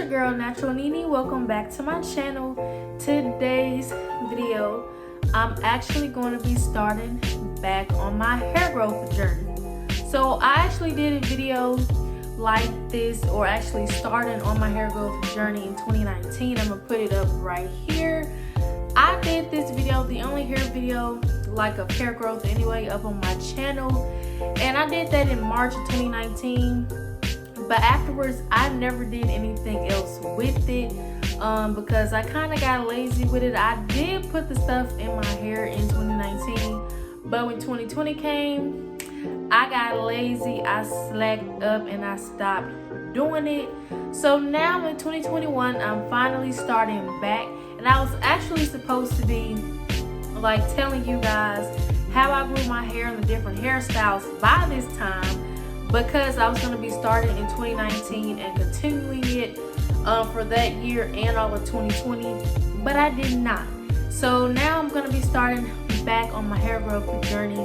your girl Natural Nini. Welcome back to my channel. Today's video, I'm actually going to be starting back on my hair growth journey. So I actually did a video like this, or actually starting on my hair growth journey in 2019. I'm gonna put it up right here. I did this video, the only hair video like of hair growth anyway, up on my channel, and I did that in March of 2019. But afterwards, I never did anything else with it because I kind of got lazy with it. I did put the stuff in my hair in 2019, but when 2020 came, I got lazy, I slacked up, and I stopped doing it. So now in 2021, I'm finally starting back, and I was actually supposed to be like telling you guys how I grew my hair and the different hairstyles by this time, because I was going to be starting in 2019 and continuing it for that year and all of 2020, but I did not. So now I'm going to be starting back on my hair growth journey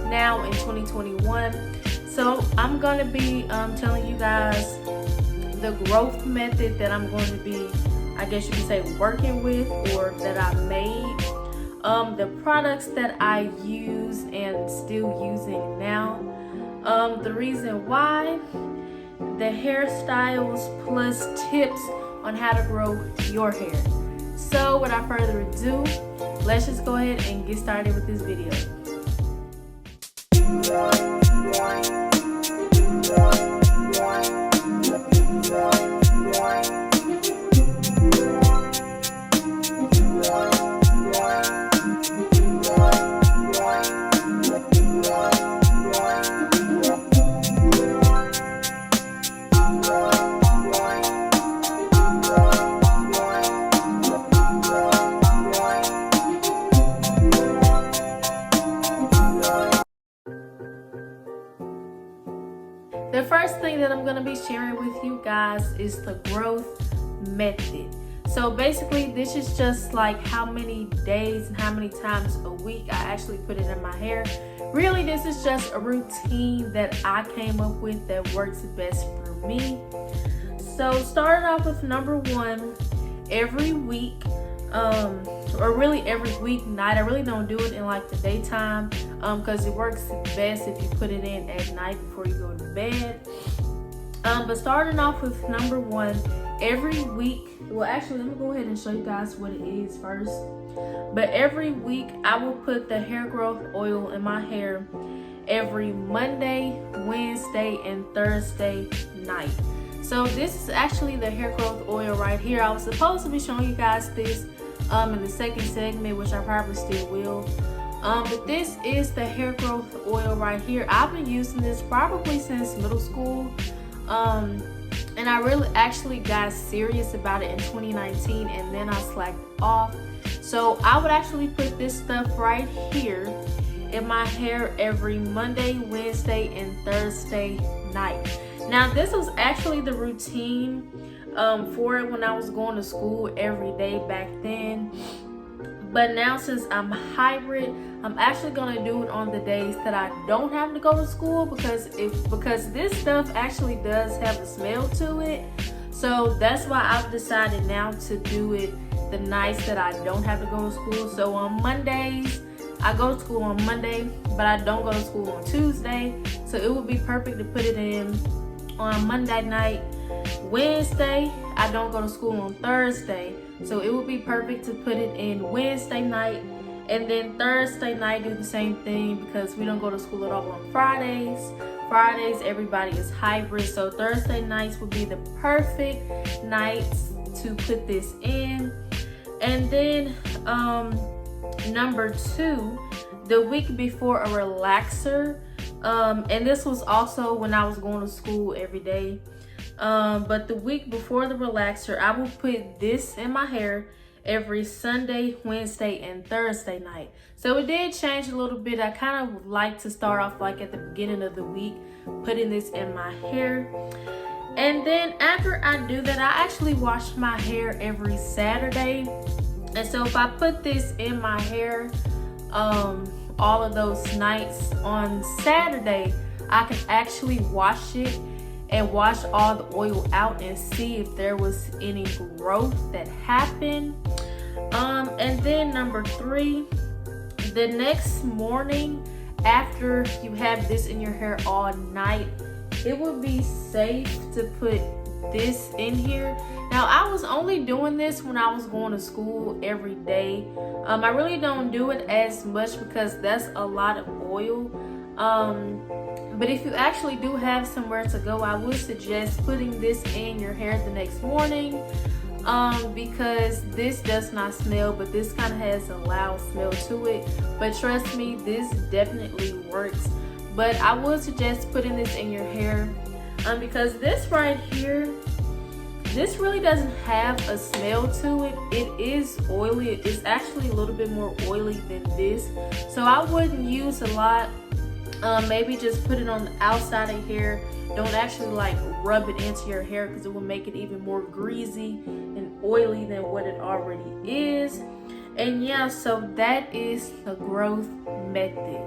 now in 2021. So I'm going to be telling you guys the growth method that I'm going to be, I guess you could say, working with, or that I made, the products that I use and still using now, the reason why, the hairstyles, plus tips on how to grow your hair. So without further ado, let's just go ahead and get started with this video. The first thing that I'm going to be sharing with you guys is the growth method. So basically, this is just like how many days and how many times a week I actually put it in my hair. Really, this is just a routine that I came up with that works best for me. So starting off with number one, every week, or really every weeknight. I really don't do it in like the daytime because it works best if you put it in at night before you go to bed. But starting off with number one, every week, well actually let me go ahead and show you guys what it is first. But every week I will put the hair growth oil in my hair every Monday, Wednesday, and Thursday night. So this is actually the hair growth oil right here. I was supposed to be showing you guys this in the second segment, which I probably still will. But this is the hair growth oil right here. I've been using this probably since middle school. And I really actually got serious about it in 2019, and then I slacked off. So I would actually put this stuff right here in my hair every Monday, Wednesday, and Thursday night. Now this was actually the routine for it when I was going to school every day back then. But now since I'm hybrid, I'm actually going to do it on the days that I don't have to go to school, because this stuff actually does have a smell to it. So that's why I've decided now to do it the nights that I don't have to go to school. So on Mondays, I go to school on Monday, but I don't go to school on Tuesday. So it would be perfect to put it in on Monday night. Wednesday, I don't go to school on Thursday, so it would be perfect to put it in Wednesday night. And then Thursday night, do the same thing, because we don't go to school at all on Fridays. Fridays, everybody is hybrid, so Thursday nights would be the perfect nights to put this in. And then number two, the week before, a relaxer. And this was also when I was going to school every day. But the week before the relaxer, I will put this in my hair every Sunday, Wednesday, and Thursday night. So it did change a little bit. I kind of like to start off like at the beginning of the week, putting this in my hair. And then after I do that, I actually wash my hair every Saturday. And so if I put this in my hair all of those nights on Saturday, I can actually wash it and wash all the oil out and see if there was any growth that happened. And then number 3, the next morning after you have this in your hair all night, it would be safe to put this in here. Now, I was only doing this when I was going to school every day. I really don't do it as much because that's a lot of oil. But if you actually do have somewhere to go, I would suggest putting this in your hair the next morning, because this does not smell, but this kind of has a loud smell to it. But trust me, this definitely works. But I would suggest putting this in your hair, because this right here, this really doesn't have a smell to it. It is oily. It's actually a little bit more oily than this, so I wouldn't use a lot. Maybe just put it on the outside of your hair. Don't actually like rub it into your hair, because it will make it even more greasy and oily than what it already is. And yeah, so that is the growth method.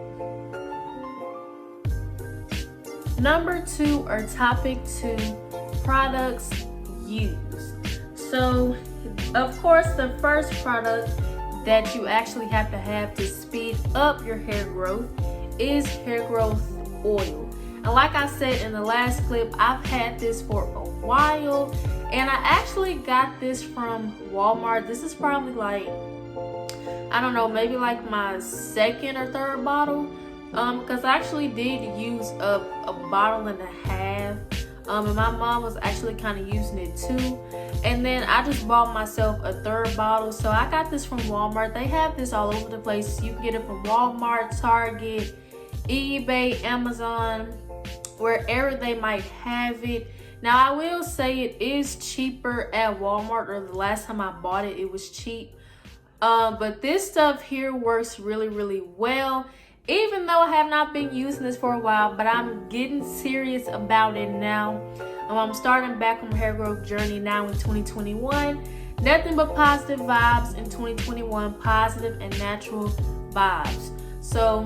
Number 2, or topic 2, products used. So of course, the first product that you actually have to speed up your hair growth is hair growth oil. And like I said in the last clip, I've had this for a while, and I actually got this from Walmart. This is probably like, I don't know, maybe like my second or third bottle, because I actually did use a bottle and a half, and my mom was actually kind of using it too. And then I just bought myself a third bottle. So I got this from Walmart. They have this all over the place. You can get it from Walmart, Target, eBay, Amazon, wherever they might have it. Now, I will say it is cheaper at Walmart, or the last time I bought it, it was cheap. But this stuff here works really, really well. Even though I have not been using this for a while, but I'm getting serious about it now. I'm starting back on my hair growth journey now in 2021. Nothing but positive vibes in 2021, positive and natural vibes. So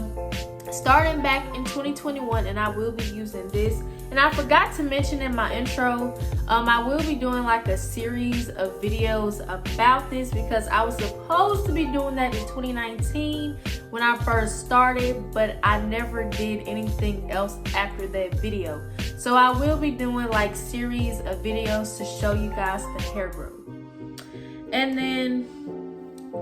starting back in 2021, and I will be using this. And I forgot to mention in my intro, I will be doing like a series of videos about this, because I was supposed to be doing that in 2019 when I first started, but I never did anything else after that video. So I will be doing like series of videos to show you guys the hair growth. And then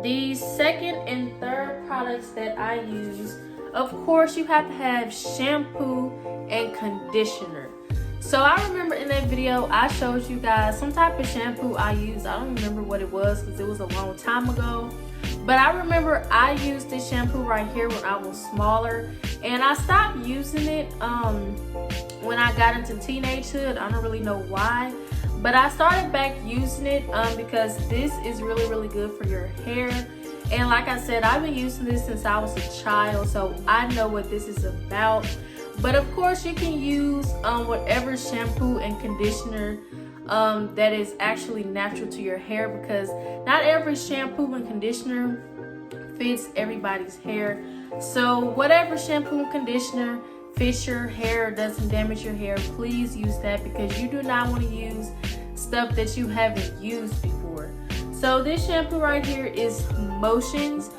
the second and third products that I use, of course, you have to have shampoo and conditioner. So I remember in that video I showed you guys some type of shampoo I used. I don't remember what it was because it was a long time ago, but I remember I used this shampoo right here when I was smaller, and I stopped using it when I got into teenagehood. I don't really know why, but I started back using it because this is really, really good for your hair. And like I said, I've been using this since I was a child, so I know what this is about. But of course, you can use whatever shampoo and conditioner that is actually natural to your hair, because not every shampoo and conditioner fits everybody's hair. So whatever shampoo and conditioner fits your hair, doesn't damage your hair, please use that, because you do not want to use stuff that you haven't used before. So this shampoo right here is Motions.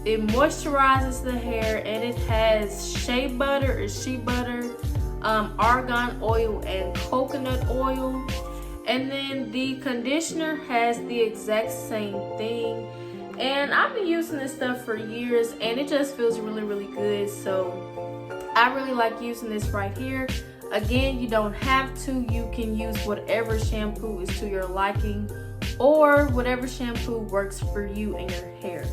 It moisturizes the hair, and it has shea butter or shea butter, argan oil, and coconut oil. And then the conditioner has the exact same thing. And I've been using this stuff for years, and it just feels really, really good. So I really like using this right here. Again, you don't have to. You can use whatever shampoo is to your liking, or whatever shampoo works for you and your hair.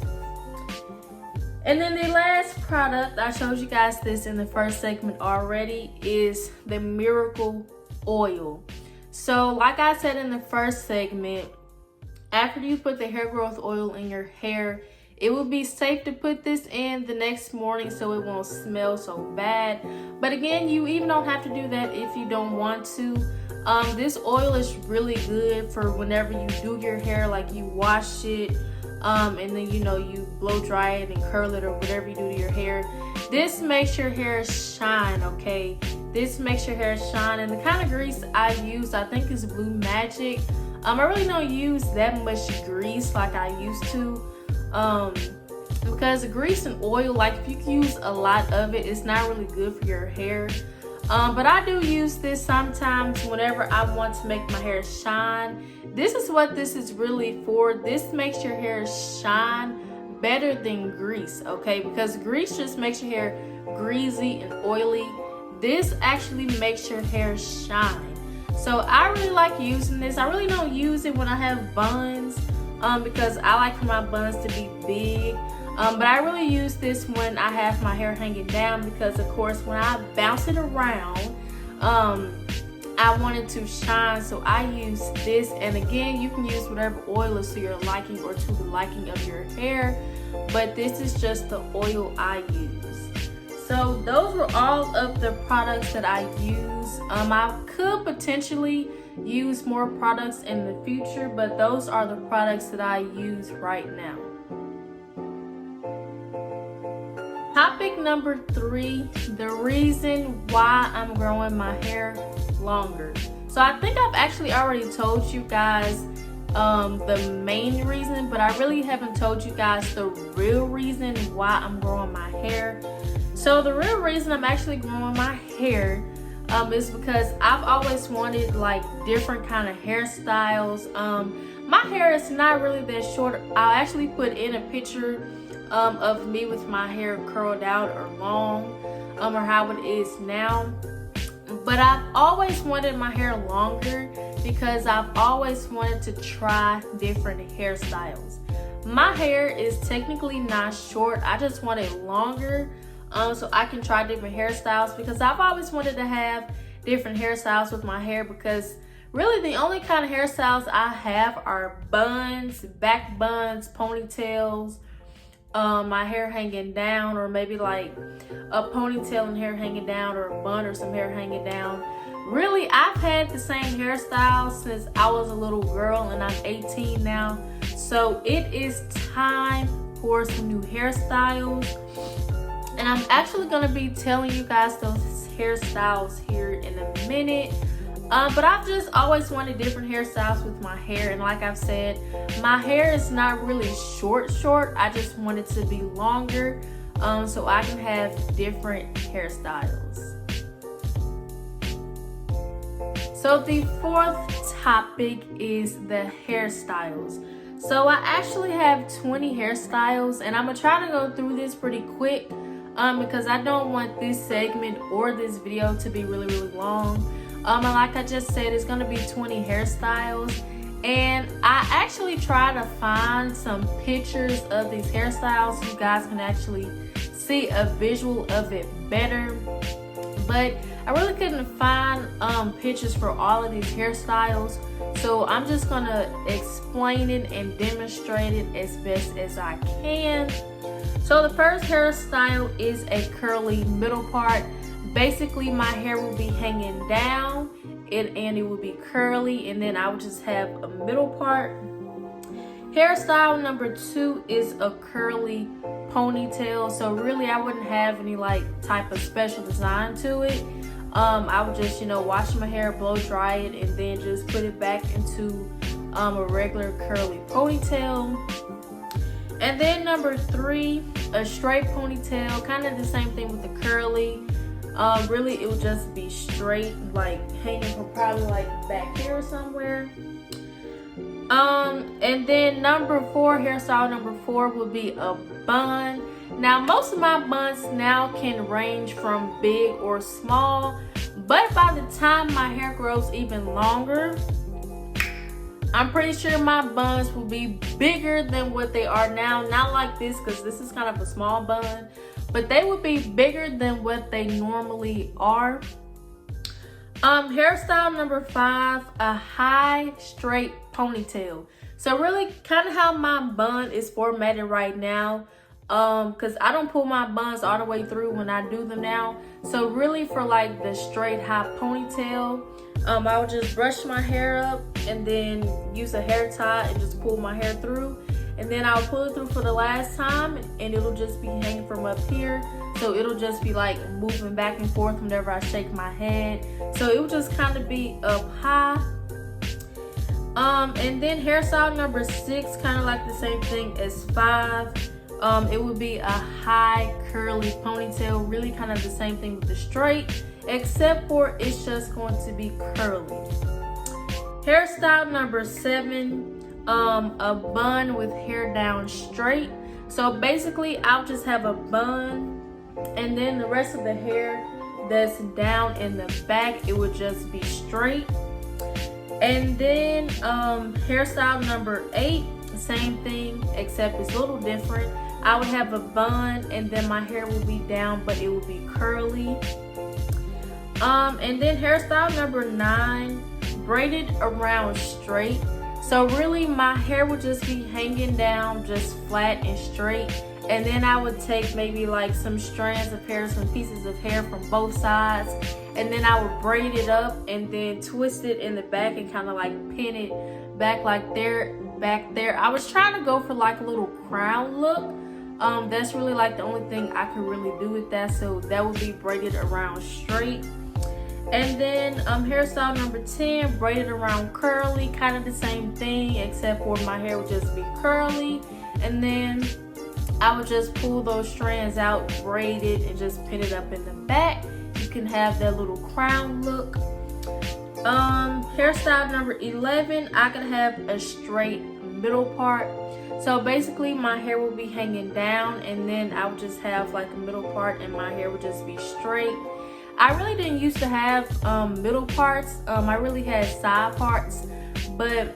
And then the last product, I showed you guys this in the first segment already, is the Miracle Oil. So like I said in the first segment, after you put the hair growth oil in your hair, it will be safe to put this in the next morning so it won't smell so bad. But again, you even don't have to do that if you don't want to. This oil is really good for whenever you do your hair, like you wash it, and then you blow dry it and curl it or whatever you do to your hair. This makes your hair shine, okay? This makes your hair shine. And the kind of grease I use, I think, is Blue Magic. I really don't use that much grease like I used to, because grease and oil, like if you use a lot of it, it's not really good for your hair. But I do use this sometimes whenever I want to make my hair shine. This is what this is really for. This makes your hair shine better than grease, okay? Because grease just makes your hair greasy and oily. This actually makes your hair shine. So I really like using this. I really don't use it when I have buns, because I like for my buns to be big. But I really use this when I have my hair hanging down, because of course when I bounce it around, I want it to shine, so I use this. And again, you can use whatever oil is to your liking or to the liking of your hair, but this is just the oil I use. So those were all of the products that I use. I could potentially use more products in the future, but those are the products that I use right now. Topic number 3, the reason why I'm growing my hair longer. So I think I've actually already told you guys the main reason, but I really haven't told you guys the real reason why I'm growing my hair. So the real reason I'm actually growing my hair is because I've always wanted like different kind of hairstyles. My hair is not really that short. I'll actually put in a picture of me with my hair curled out or long, or how it is now. But I've always wanted my hair longer because I've always wanted to try different hairstyles. My hair is technically not short. I just want it longer, so I can try different hairstyles, because I've always wanted to have different hairstyles with my hair, because really the only kind of hairstyles I have are buns, back buns, ponytails, my hair hanging down, or maybe like a ponytail and hair hanging down, or a bun or some hair hanging down. Really, I've had the same hairstyle since I was a little girl, and I'm 18 now. So it is time for some new hairstyles. And I'm actually going to be telling you guys those hairstyles here in a minute. But I've just always wanted different hairstyles with my hair. And like I've said, my hair is not really short. I just want it to be longer, so I can have different hairstyles. So the 4th topic is the hairstyles. So I actually have 20 hairstyles, and I'm going to try to go through this pretty quick, because I don't want this segment or this video to be really long. And like I just said, it's going to be 20 hairstyles. And I actually try to find some pictures of these hairstyles so you guys can actually see a visual of it better. But I really couldn't find pictures for all of these hairstyles. So I'm just going to explain it and demonstrate it as best as I can. So the first hairstyle is a curly middle part. Basically, my hair will be hanging down and it will be curly, and then I would just have a middle part. Hairstyle number 2 is a curly ponytail. So really, I wouldn't have any like type of special design to it. I would just, wash my hair, blow dry it, and then just put it back into a regular curly ponytail. And then number 3, a straight ponytail, kind of the same thing with the curly. Really, it would just be straight, like hanging from probably like back here somewhere. And then number 4, hairstyle number 4 would be a bun. Now, most of my buns now can range from big or small, but by the time my hair grows even longer, I'm pretty sure my buns will be bigger than what they are now. Not like this, because this is kind of a small bun, but they would be bigger than what they normally are. Hairstyle number 5, a high straight ponytail. So really kind of how my bun is formatted right now, because I don't pull my buns all the way through when I do them now. So really for like the straight high ponytail, I would just brush my hair up and then use a hair tie and just pull my hair through. And then I'll pull it through for the last time, and it'll just be hanging from up here. so it'll just be like moving back and forth whenever I shake my head. So it will just kind of be up high. And then hairstyle number 6, kind of like the same thing as 5. It would be a high curly ponytail, really kind of the same thing with the straight, except for it's just going to be curly. Hairstyle number 7, a bun with hair down straight. So basically I'll just have a bun, and then the rest of the hair that's down in the back, it would just be straight. And then hairstyle number 8, same thing, except it's a little different. I would have a bun, and then my hair will be down, but it will be curly. And then hairstyle number 9, braided around straight. So really my hair would just be hanging down just flat and straight, and then I would take maybe like some strands of hair, some pieces of hair from both sides, and then I would braid it up and then twist it in the back and kind of like pin it back like back there. I was trying to go for like a little crown look. That's really like the only thing I could really do with that, so that would be braided around straight. And then hairstyle number 10, braided around curly, kind of the same thing, except for my hair would just be curly, and then I would just pull those strands out, braid it, and just pin it up in the back. You can have that little crown look. Hairstyle number 11, I could have a straight middle part. So basically my hair will be hanging down, and then I would just have like a middle part, and my hair would just be straight. I really didn't used to have middle parts. I really had side parts, but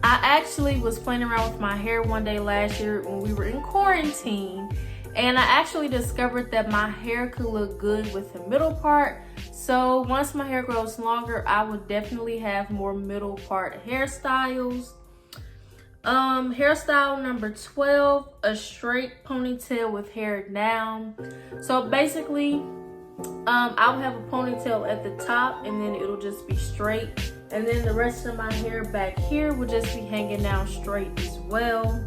I actually was playing around with my hair one day last year when we were in quarantine, and I actually discovered that my hair could look good with the middle part. So once my hair grows longer, I would definitely have more middle part hairstyles. Hairstyle number 12, a straight ponytail with hair down. So basically I'll have a ponytail at the top, and then it'll just be straight, and then the rest of my hair back here will just be hanging down straight as well.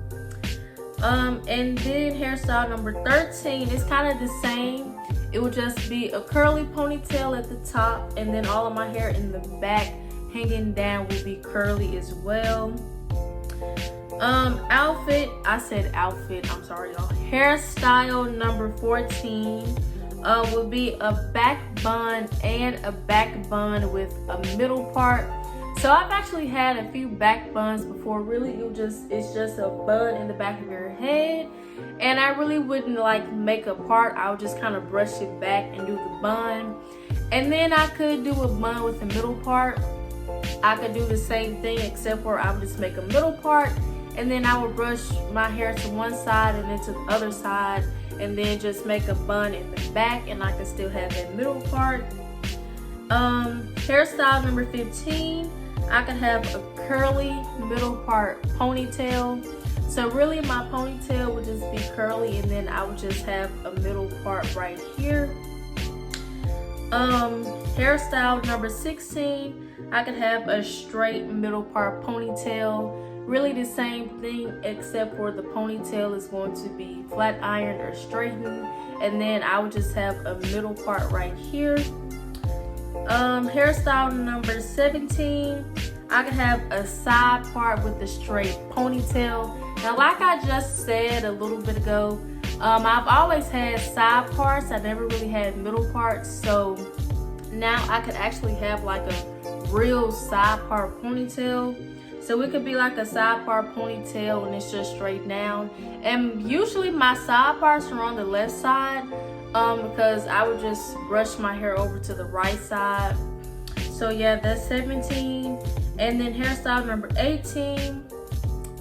And then hairstyle number 13 is kind of the same. It will just be a curly ponytail at the top, and then all of my hair in the back hanging down will be curly as well. I'm sorry y'all. Hairstyle number 14 would be a back bun, and a back bun with a middle part. So I've actually had a few back buns before. Really it's just a bun in the back of your head, and I really wouldn't like make a part. I would just kind of brush it back and do the bun, and then I could do a bun with the middle part. I could do the same thing, except for I would just make a middle part, and then I would brush my hair to one side and then to the other side, and then just make a bun in the back, and I can still have that middle part. Hairstyle number 15, I could have a curly middle part ponytail. So really my ponytail would just be curly, and then I would just have a middle part right here. Hairstyle number 16, I could have a straight middle part ponytail. Really the same thing, except for the ponytail is going to be flat ironed or straightened, and then I would just have a middle part right here. Hairstyle number 17, I could have a side part with the straight ponytail. Now like I just said a little bit ago, I've always had side parts. I never really had middle parts, so now I could actually have like a real side part ponytail. So it could be like a side part ponytail, and it's just straight down. And usually my side parts are on the left side, because I would just brush my hair over to the right side. So yeah, that's 17. And then hairstyle number 18,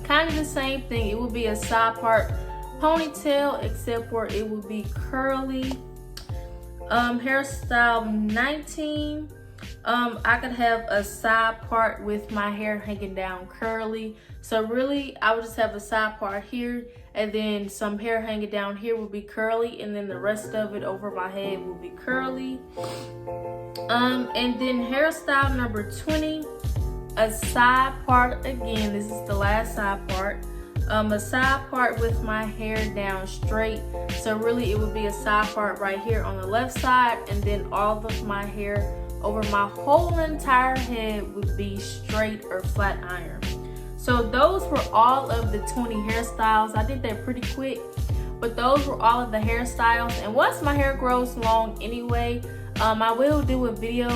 kind of the same thing. It would be a side part ponytail, except for it would be curly. Hairstyle 19, I could have a side part with my hair hanging down curly. So really I would just have a side part here, and then some hair hanging down here will be curly, and then the rest of it over my head will be curly. And then hairstyle number 20, a side part again. This is the last side part. a side part with my hair down straight. So really it would be a side part right here on the left side, and then all of my hair over my whole entire head would be straight or flat iron. So those were all of the 20 hairstyles. I did that pretty quick, but those were all of the hairstyles. And once my hair grows long anyway, I will do a video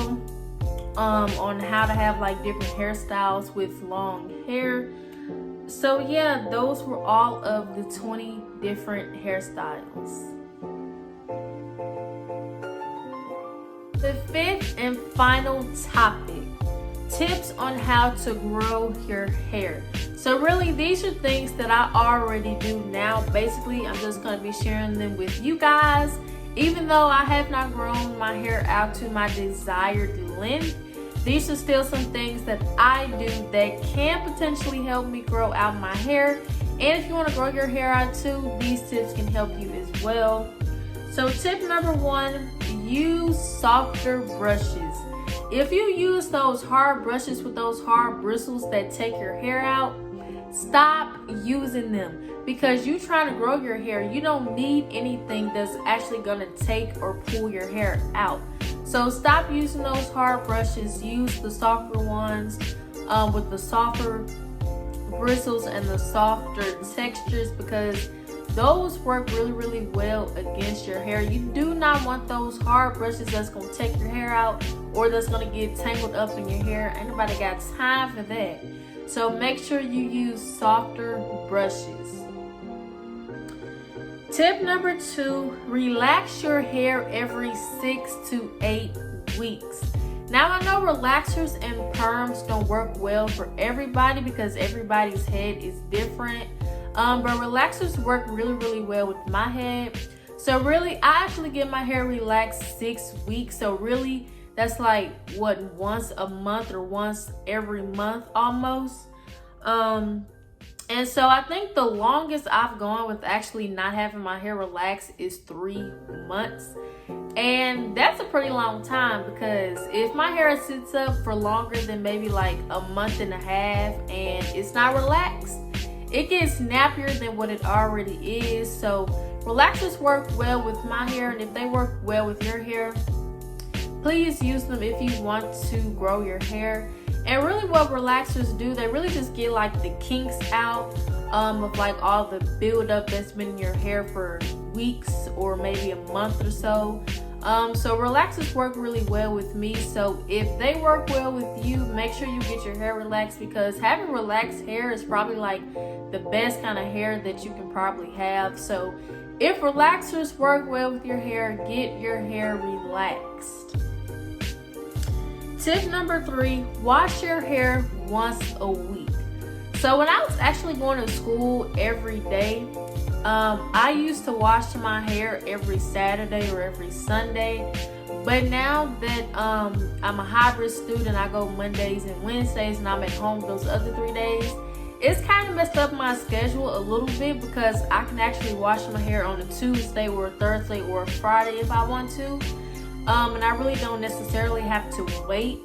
on how to have like different hairstyles with long hair. So yeah, those were all of the 20 different hairstyles. The fifth and final topic, tips on how to grow your hair. So really these are things that I already do now. Basically, I'm just going to be sharing them with you guys. Even though I have not grown my hair out to my desired length, these are still some things that I do that can potentially help me grow out my hair. And if you want to grow your hair out too, these tips can help you as well. So tip number one, use softer brushes. If you use those hard brushes with those hard bristles that take your hair out, stop using them, because you trying to grow your hair, you don't need anything that's actually going to take or pull your hair out. So stop using those hard brushes. Use the softer ones with the softer bristles and the softer textures, because those work really well against your hair. You do not want those hard brushes that's going to take your hair out or that's going to get tangled up in your hair. Ain't nobody got time for that. So make sure you use softer brushes. Tip number two, relax your hair every 6 to 8 weeks. Now I know relaxers and perms don't work well for everybody because everybody's head is different. But relaxers work really well with my head. So really, I actually get my hair relaxed 6 weeks. So really, that's like what, once a month or once every month almost. And so I think the longest I've gone with actually not having my hair relaxed is 3 months. And that's a pretty long time, because if my hair sits up for longer than maybe like a month and a half and it's not relaxed, it gets snappier than what it already is. So relaxers work well with my hair, and if they work well with your hair, please use them if you want to grow your hair. And really what relaxers do, they really just get like the kinks out of like all the buildup that's been in your hair for weeks or maybe a month or so. So relaxers work really well with me. So if they work well with you, make sure you get your hair relaxed, because having relaxed hair is probably like the best kind of hair that you can probably have. So if relaxers work well with your hair, get your hair relaxed. Tip number three, wash your hair once a week. So when I was actually going to school every day, I used to wash my hair every Saturday or every Sunday. But now that I'm a hybrid student, I go Mondays and Wednesdays, and I'm at home those other 3 days, it's kind of messed up my schedule a little bit, because I can actually wash my hair on a Tuesday or a Thursday or a Friday if I want to. And I really don't necessarily have to wait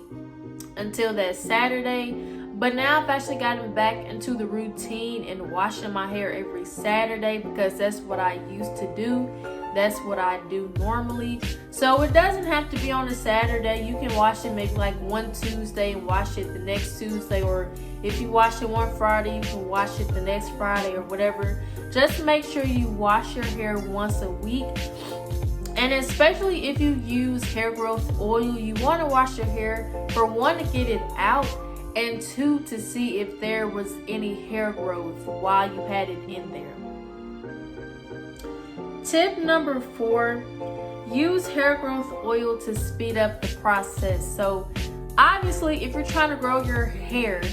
until that Saturday. But now I've actually gotten back into the routine and washing my hair every Saturday, because that's what I used to do. That's what I do normally. So it doesn't have to be on a Saturday. You can wash it maybe like one Tuesday and wash it the next Tuesday. Or if you wash it one Friday, you can wash it the next Friday or whatever. Just make sure you wash your hair once a week. And especially if you use hair growth oil, you want to wash your hair, for one, to get it out, and two, to see if there was any hair growth while you had it in there. Tip number four, use hair growth oil to speed up the process. So obviously, if you're trying to grow your hair,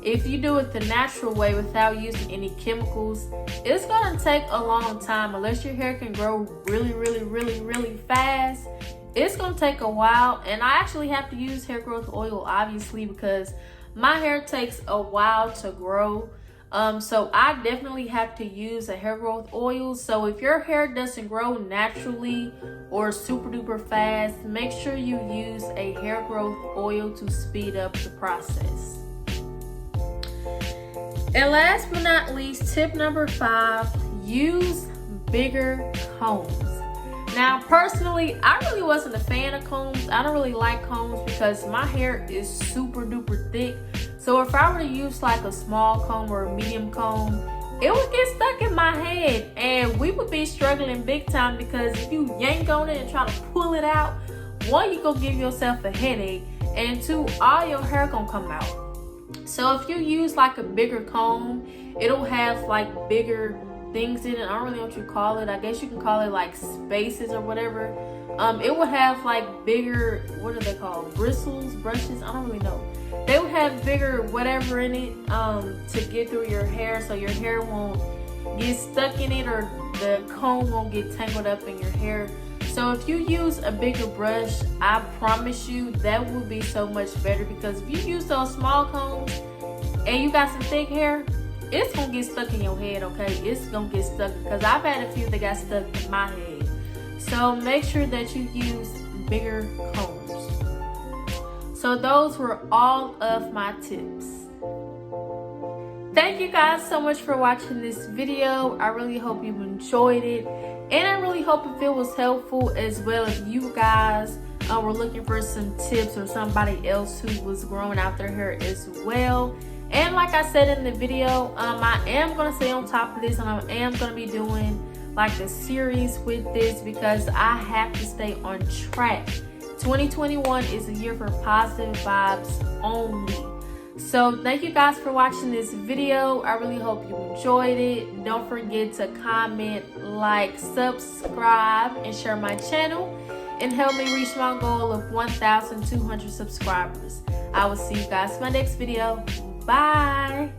if you do it the natural way without using any chemicals, it's going to take a long time. Unless your hair can grow really fast, it's going to take a while. And I actually have to use hair growth oil, obviously, because my hair takes a while to grow. So I definitely have to use a hair growth oil. So if your hair doesn't grow naturally or super duper fast, make sure you use a hair growth oil to speed up the process. And last but not least, tip number 5, use bigger combs. Now, personally, I really wasn't a fan of combs. I don't really like combs because my hair is super duper thick. So if I were to use like a small comb or a medium comb, it would get stuck in my head and we would be struggling big time, because if you yank on it and try to pull it out, 1, you gonna give yourself a headache, and 2, all your hair gonna come out. So if you use like a bigger comb, it'll have like bigger things in it. I don't really know what you call it. I guess you can call it like spaces or whatever. It would have like bigger, what are they called? Bristles, brushes? I don't really know. They would have bigger whatever in it to get through your hair, so your hair won't get stuck in it or the comb won't get tangled up in your hair. So if you use a bigger brush, I promise you that will be so much better, because if you use those small combs and you got some thick hair, it's gonna get stuck in your head, okay? It's gonna get stuck, because I've had a few that got stuck in my head. So make sure that you use bigger combs. So those were all of my tips. Thank you guys so much for watching this video. I really hope you enjoyed it, and I really hope if it was helpful as well, if you guys were looking for some tips, or somebody else who was growing out their hair as well. And like I said in the video, I am going to stay on top of this, and I am going to be doing like a series with this, because I have to stay on track. 2021 is a year for positive vibes only. So thank you guys for watching this video. I really hope you enjoyed it. Don't forget to comment, like, subscribe, and share my channel, and help me reach my goal of 1,200 subscribers. I will see you guys in my next video. Bye.